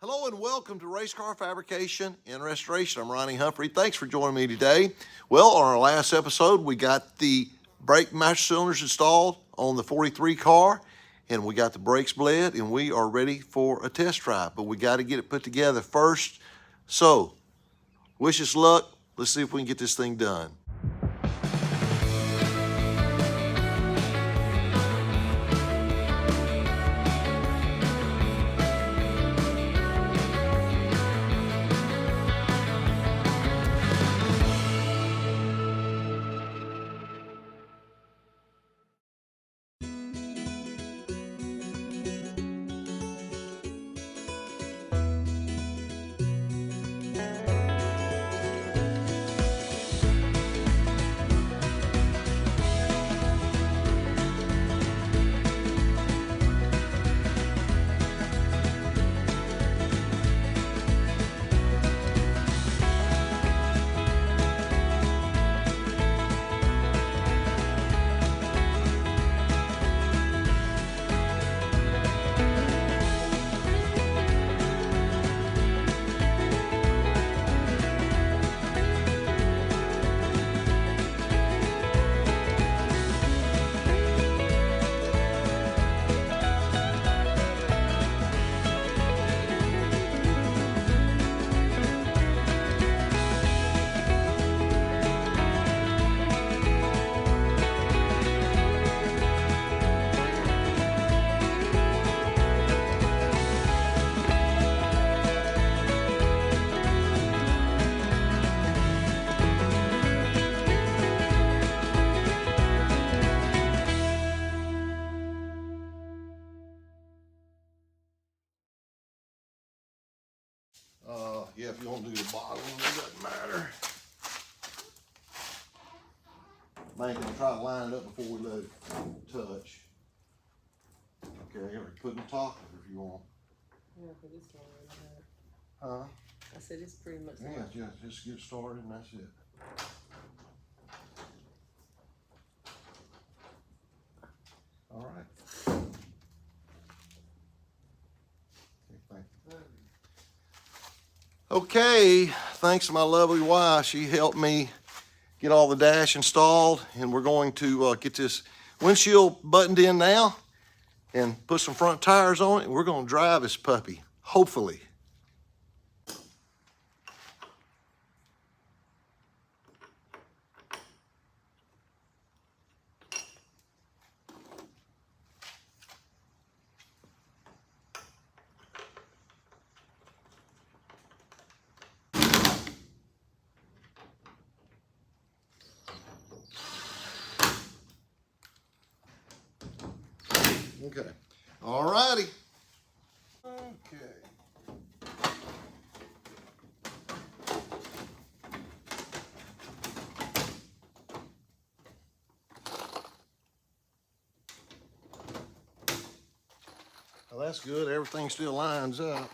Hello and welcome to Race Car Fabrication and Restoration. I'm Ronnie Humphrey. Thanks for joining me today. Well, on our last episode, we got the brake master cylinders installed on the 43 car, and we got the brakes bled, and we are ready for a test drive. But we got to get it put together first. So, wish us luck. Let's see if we can get this thing done. Yeah, if you want to do the bottom, it doesn't matter. Man can try to line it up before we let it touch. Okay, or put in the top if you want. Yeah, but it's longer than that. Huh? I said it's pretty much. Yeah, just get started and that's it. All right. Okay, thank you. Okay, thanks to my lovely wife. She helped me get all the dash installed, and we're going to get this windshield buttoned in now and put some front tires on it, and we're going to drive this puppy, hopefully. Okay. All righty. Okay. Well, that's good. Everything still lines up.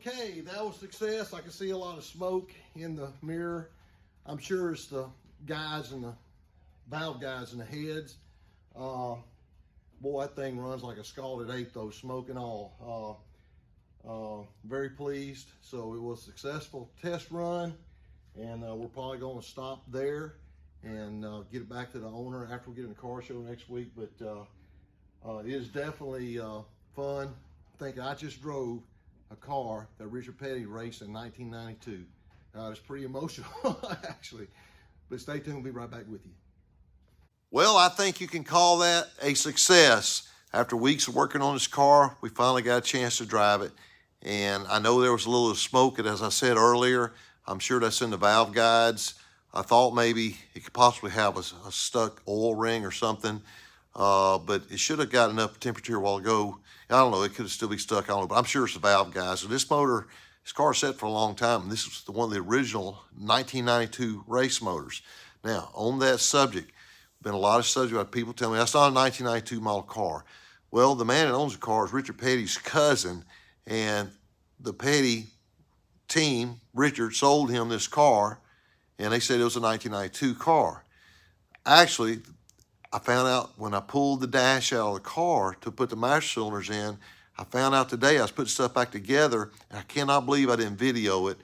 Okay, that was success. I can see a lot of smoke in the mirror. I'm sure it's the guys and the valve guys in the heads. Boy, that thing runs like a scalded ape though, smoke and all. Very pleased. So it was a successful test run, and we're probably going to stop there and get it back to the owner after we get in the car show next week. But it is definitely fun. I think I just drove a car that Richard Petty raced in 1992. It's pretty emotional, actually. But stay tuned. We'll be right back with you. Well, I think you can call that a success. After weeks of working on this car, we finally got a chance to drive it. And I know there was a little smoke, and as I said earlier, I'm sure that's in the valve guides. I thought maybe it could possibly have a stuck oil ring or something, but it should have got enough temperature a while ago. I don't know, it could still be stuck, I don't know, but I'm sure it's the valve guides. So this motor, this car set for a long time, and this was one of the original 1992 race motors. Now, on that subject, been a lot of subject about people telling me that's not a 1992 model car. Well, the man that owns the car is Richard Petty's cousin, and the Petty team, Richard, sold him this car, and they said it was a 1992 car. Actually, I found out when I pulled the dash out of the car to put the master cylinders in, I found out today, I was putting stuff back together, and I cannot believe I didn't video it,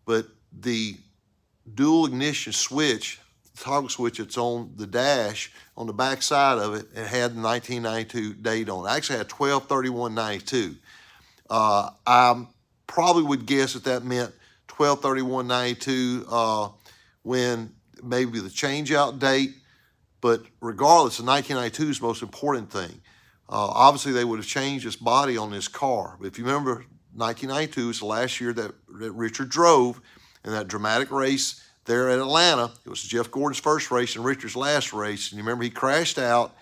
but the dual ignition switch, toggle switch that's on the dash, on the back side of it, it had the 1992 date on it. I actually had 12/31/92. I probably would guess that meant 12/31/92 when maybe the change-out date, but regardless, the 1992 is the most important thing. Obviously, they would have changed this body on this car. But if you remember, 1992 is the last year that Richard drove in that dramatic race there at Atlanta. It was Jeff Gordon's first race and Richard's last race. And you remember he crashed out,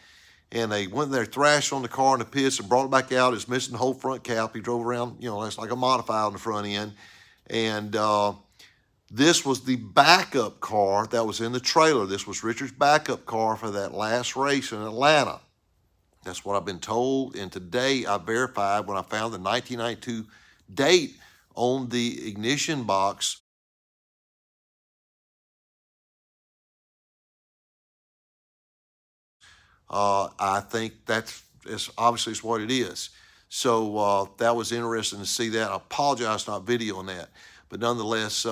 and they went there, thrashed on the car in the pits and brought it back out. It's missing the whole front cap. He drove around, you know, that's like a modified on the front end. And this was the backup car that was in the trailer. This was Richard's backup car for that last race in Atlanta. That's what I've been told. And today I verified when I found the 1992 date on the ignition box. I think that's obviously it's what it is. So that was interesting to see that. I apologize for not videoing that, but nonetheless,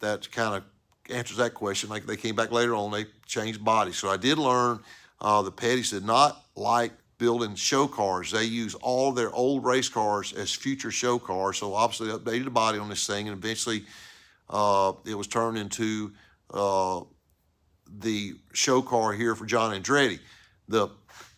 that kind of answers that question. Like they came back later on, they changed bodies. So I did learn the Pettys did not like building show cars. They use all their old race cars as future show cars. So obviously they updated the body on this thing, and eventually it was turned into the show car here for John Andretti. The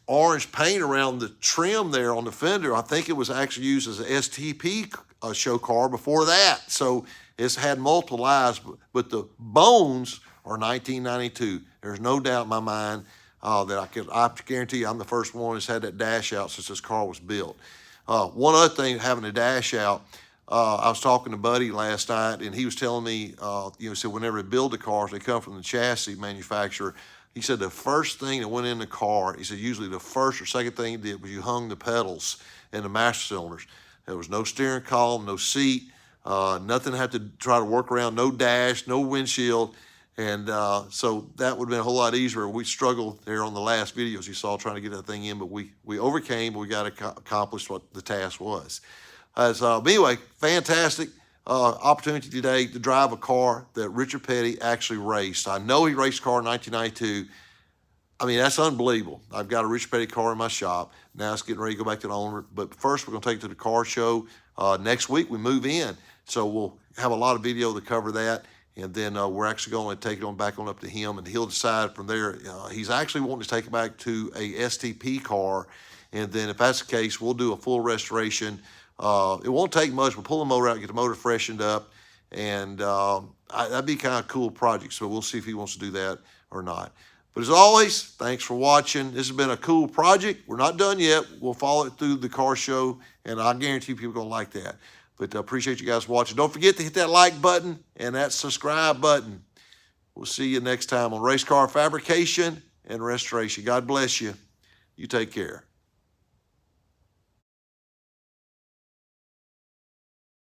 orange paint around the trim there on the fender, I think it was actually used as an STP show car before that. So it's had multiple lives, but the bones are 1992. There's no doubt in my mind that I guarantee you I'm the first one that's had that dash out since this car was built. One other thing, having a dash out, I was talking to Buddy last night, and he was telling me, he said whenever they build the cars, they come from the chassis manufacturer. He said the first thing that went in the car, he said usually the first or second thing he did was you hung the pedals and the master cylinders. There was no steering column, no seat, nothing had to try to work around, no dash, no windshield. And so that would have been a whole lot easier. We struggled there on the last videos you saw trying to get that thing in, but we overcame, we got accomplished what the task was. But anyway, fantastic opportunity today to drive a car that Richard Petty actually raced. I know he raced a car in 1992. I mean, that's unbelievable. I've got a Richard Petty car in my shop. Now it's getting ready to go back to the owner. But first, we're going to take it to the car show. Next week, we move in. So we'll have a lot of video to cover that. And then we're actually going to take it on back on up to him, and he'll decide from there. He's actually wanting to take it back to a STP car. And then if that's the case, we'll do a full restoration. It won't take much. We'll pull the motor out, get the motor freshened up, and that'd be kind of a cool project. So we'll see if he wants to do that or not. But as always, thanks for watching. This has been a cool project. We're not done yet. We'll follow it through the car show, and I guarantee people are going to like that. But I appreciate you guys watching. Don't forget to hit that like button and that subscribe button. We'll see you next time on Race Car Fabrication and Restoration. God bless you. You take care.